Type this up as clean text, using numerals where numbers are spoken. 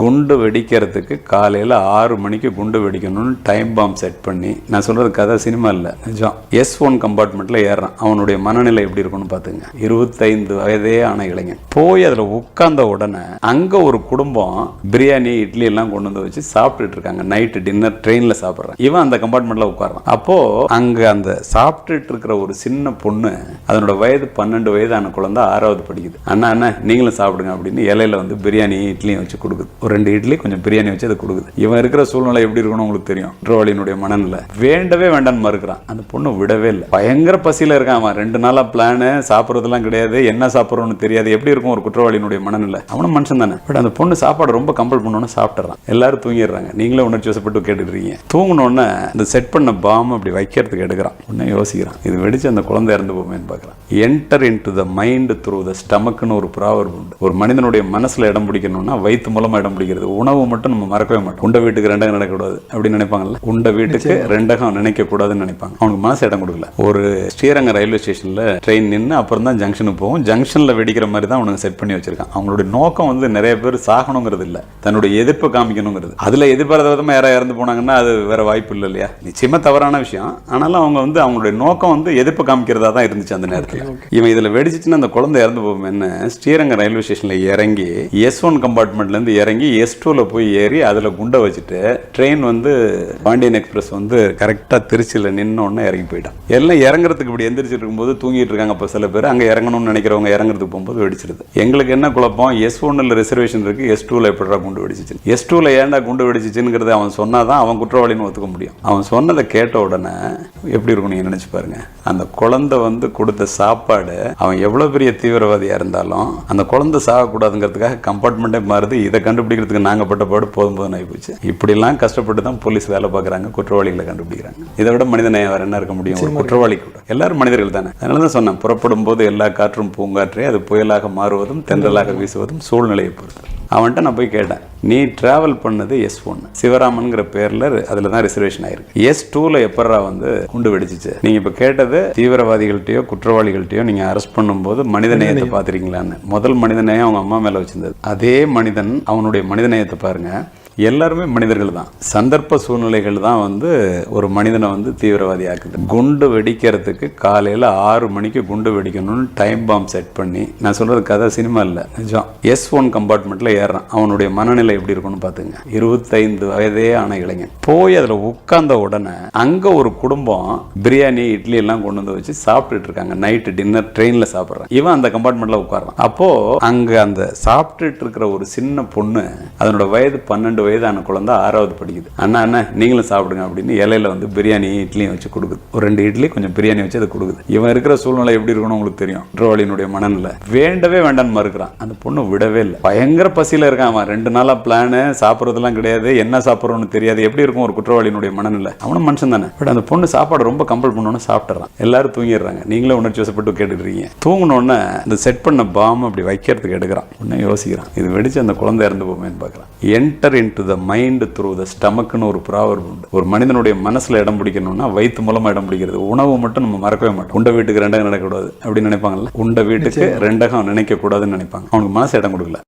குண்டு வெடிக்கிறதுக்கு காலையில் 6 மணிக்கு குண்டு வெடிக்கணும்னு டைம் பாம் செட் பண்ணி, நான் சொல்றது கதை சினிமா இல்லை, நிஜம். S1 கம்பார்ட்மெண்ட்டில் ஏறான். அவனுடைய மனநிலை எப்படி இருக்கும்னு பார்த்துங்க. 25 வயதே ஆன இளைஞன் போய் அதில் உட்கார்ந்த உடனே அங்கே ஒரு குடும்பம் பிரியாணி இட்லி எல்லாம் கொண்டு வந்து வச்சு சாப்பிட்டுட்டு இருக்காங்க. நைட்டு டின்னர் ட்ரெயினில் சாப்பிட்றான். இவன் அந்த கம்பார்ட்மெண்ட்டில் உட்கார்றான். அப்போ அங்கே அந்த சாப்பிட்டுட்டு இருக்கிற ஒரு சின்ன பொண்ணு, அதனோட வயது 12 வயதான குழந்தை 6வது படிக்குது. அண்ணா அண்ணா நீங்களும் சாப்பிடுங்க அப்படின்னு இலையில வந்து பிரியாணி இட்லியும் வச்சு கொடுக்குது. ஒரு 2 இட்லி கொஞ்சம் பிரியாணி வச்சு அதை கொடுக்குது. இவன் இருக்கிற சூழ்நிலை எப்படி இருக்கணும் உங்களுக்கு தெரியும். குற்றவாளியினுடைய மனநிலை வேண்டவே வேண்டான்னு மறுக்கிறான். அந்த பொண்ணு விடவே இல்லை. பயங்கர பசியில இருக்கான் அவன். 2 நாளா பிளானு, சாப்பிட்றதுலாம் கிடையாது, என்ன சாப்பிட்றோன்னு தெரியாது. எப்படி இருக்கும் ஒரு குற்றவாளியினுடைய மனநிலை? அவனும் மனுஷன் தானே. பட் அந்த பொண்ணு சாப்பாடு ரொம்ப கம்பல் பண்ணோன்னு சாப்பிட்றான். எல்லாரும் தூங்கிடுறாங்க. நீங்களே உணர்ச்சி வசப்பட்டு கேட்டுக்கிறீங்க. தூங்கினோடனே இந்த செட் பண்ண பாம் அப்படி வைக்கிறதுக்கு எடுக்கிறான். உடனே யோசிக்கிறான், இது வெடிச்சு அந்த குழந்தை இறந்து போமேன்னு பார்க்குறான். Enter into the mind through the ஸ்டமக்னு ஒரு ப்ராவர்ப் உண்டு. ஒரு மனிதனுடைய மனசுல இடம் பிடிக்கணும்னா வயிற்று மூலமா இடம் பிடிக்கிறது. உணவு மட்டும் நம்ம மறக்கவே மாட்டோம். உண்ட வீட்டுக்கு 2 அகம் நடக்கக்கூடாது அப்படின்னு நினைப்பாங்கல்ல. உண்ட வீட்டுக்கு 2 அகம் நினைக்க கூடாதுன்னு நினைப்பாங்க. அவனுக்கு மனசு இடம் கொடுக்கல. ஒரு ஸ்ரீரங்கம் ரயில்வே ஸ்டேஷன்ல ட்ரெயின் நின்று அப்புறம் தான் ஜங்ஷனுக்கு போகும். ஜங்ஷன்ல வெடிக்கிற மாதிரி தான் அவனுக்கு செட் பண்ணி வச்சிருக்கான். அவங்களுடைய நோக்கம் வந்து நிறைய பேர் சாகணுங்கிறது இல்லை, தன்னுடைய எதிர்ப்பை காமிக்கணுங்கிறது. அதுல எதிர்பாராத விதமா யாராவது இறந்து போனாங்கன்னா அது வேற வாய்ப்பு இல்லை இல்லையா? நிச்சயமா தவறான விஷயம். ஆனாலும் அவங்க வந்து அவங்களுடைய நோக்கம் வந்து எதிர்ப்பு காமிக்கிறதா தான் இருந்துச்சு அந்த நேரத்தில். இவன் இதுல வெடிச்சுன்னா அந்த குழந்தை இறந்து போகும். என்ன, ஸ்ரீரங்கம் ரயில்வே ஸ்டேஷன்ல இறங்கி S1 கம்பார்ட்மெண்ட்ல இருந்து இறங்கி S2ல போய் ஏறி அதுல குண்டை வச்சுட்டு ட்ரெயின் வந்து பாண்டியன் எக்ஸ்பிரஸ் வந்து கரெக்டா திருச்சியில நின்னோன்னு இறங்கி போயிட்டான். எல்லாம் இறங்குறதுக்கு இப்படி எந்திரிச்சிட்டு இருக்கும்போது தூங்கிட்டு இருக்காங்க. அப்ப சில பேர் அங்க இறங்கணும்னு நினைக்கிறவங்க இறங்குறதுக்கு போகும்போது வெடிச்சிருது. எங்களுக்கு என்ன குழப்பம், S1ல ரிசர்வேஷன் இருக்கு, S2ல எப்படா குண்டு வெடிச்சிச்சு, S2ல ஏன்டா குண்டு வெடிச்சிச்சுங்கிறது அவன் சொன்னாதான் அவன் குற்றவாளின்னு ஒத்துக்க முடியும். அவன் சொன்னதை கேட்ட உடனே எப்படி இருக்கும் நீங்க நினைச்சு பாருங்க. அந்த குழந்தை வந்து கொடுத்த சாப்பாடு, அவன் எவ்வளவு பெரிய தீவிரவாதியா இருந்தாலும் அந்த குழந்தை சாகக்கூடாதுங்கிறதுக்காக கம்பார்ட்மெண்ட்டே மாறுது. இதை கண்டுபிடிக்கிறதுக்கு நாங்க பட்ட பாடு போதும் போதும் ஆயிப்போச்சு. இப்படிலாம் கஷ்டப்பட்டு தான் போலீஸ் வேலை பார்க்குறாங்க, குற்றவாளிகளை கண்டுபிடிக்கிறாங்க. இதை விட மனிதநேயம் வேற என்ன இருக்க முடியும்? ஒரு குற்றவாளி கூட எல்லாரும் மனிதர்கள் தானே. அதனாலதான் சொன்னேன், புறப்படும் போது எல்லா காற்றும் பூங்காற்றே, அது புயலாக மாறுவதும் தென்றலாக வீசுவதும் சூழ்நிலையை பொறுத்து. அவன்கிட்ட நான் போய் கேட்டேன், நீ டிராவல் பண்ணது S1 சிவராமன்கிற பேர்ல அதுல தான் ரிசர்வேஷன் ஆயிருக்கு. S2ல எப்படா வந்து குண்டு வெடிச்சிச்சு? நீங்க இப்ப கேட்டது தீவிரவாதிகள்கிட்டயோ குற்றவாளிகள்கிட்டயோ நீங்க அரெஸ்ட் பண்ணும்போது மனித நேயத்தை பாத்திருக்கீங்களான்னு. முதல் மனித நேயம் அவங்க அம்மா மேல வச்சிருந்தது. அதே மனிதன் அவனுடைய மனித நேயத்தை பாருங்க. எல்லாருமே மனிதர்கள் தான். சந்தர்ப்ப சூழ்நிலைகள் தான் வந்து ஒரு மனிதனை வந்து தீவிரவாதி ஆக்குது. குண்டு வெடிக்கிறதுக்கு காலையில் 6 மணிக்கு குண்டு வெடிக்கணும்னு டைம் பாம் செட் பண்ணி, நான் சொல்றது கதை சினிமா இல்லை, நிஜம். S1 கம்பார்ட்மெண்ட்டில் ஏறான். அவனுடைய மனநிலை எப்படி இருக்கும்னு பார்த்துங்க. 25 வயதே ஆன இளைஞன் போய் அதில் உட்கார்ந்த உடனே அங்கே ஒரு குடும்பம் பிரியாணி இட்லி எல்லாம் கொண்டு வந்து வச்சு சாப்பிட்டுட்டு இருக்காங்க. நைட்டு டின்னர் ட்ரெயினில் சாப்பிட்றான். இவன் அந்த கம்பார்ட்மெண்ட்டில் உட்கார்றான். அப்போ அங்கே அந்த சாப்பிட்டுட்டு இருக்கிற ஒரு சின்ன பொண்ணு, அதனோட வயது 12 வயதான குழந்தை 6வது படிக்குது. அண்ணா அண்ணா நீங்களும் சாப்பிடுங்க அப்படின்னு இலையில வந்து பிரியாணி இட்லியும் வச்சு கொடுக்குது. ஒரு 2 இட்லி கொஞ்சம் பிரியாணி வச்சு அதை கொடுக்குது. இவன் இருக்கிற சூழ்நிலை எப்படி இருக்கணும் உங்களுக்கு தெரியும். குற்றவாளியினுடைய மனநிலை வேண்டவே வேண்டான்னு மறுக்கிறான். அந்த பொண்ணு விடவே இல்லை. பயங்கர பசியில இருக்கான் அவன். 2 நாளா பிளானு, சாப்பிட்றதுலாம் கிடையாது, என்ன சாப்பிட்றோன்னு தெரியாது. எப்படி இருக்கும் ஒரு குற்றவாளியினுடைய மனநிலை? அவனும் மனுஷன் தானே. பட் அந்த பொண்ணு சாப்பாடு ரொம்ப கம்பல் பண்ணோன்னு சாப்பிட்றான். எல்லாரும் தூங்கிடுறாங்க. நீங்களே உணர்ச்சி வசப்பட்டு கேட்டுக்கிறீங்க. தூங்கினோடனே இந்த செட் பண்ண பாம் அப்படி வைக்கிறதுக்கு எடுக்கிறான். உடனே யோசிக்கிறான், இது வெடிச்சு அந்த குழந்தை இறந்து போமேன்னு பார்க்குறான். Enter into the mind through the ஸ்டமக்னு ஒரு ப்ராவர்ப் உண்டு. ஒரு மனிதனுடைய மனசுல இடம் பிடிக்கணும்னா வயிற்று மூலமா இடம் பிடிக்கிறது. உணவு மட்டும் நம்ம மறக்கவே மாட்டோம். உண்ட வீட்டுக்கு 2 அகம் நடக்கக்கூடாது அப்படின்னு நினைப்பாங்கல்ல. உண்ட வீட்டுக்கு 2 அகம் நினைக்க கூடாதுன்னு நினைப்பாங்க. அவனுக்கு மனசு இடம் கொடுக்கல.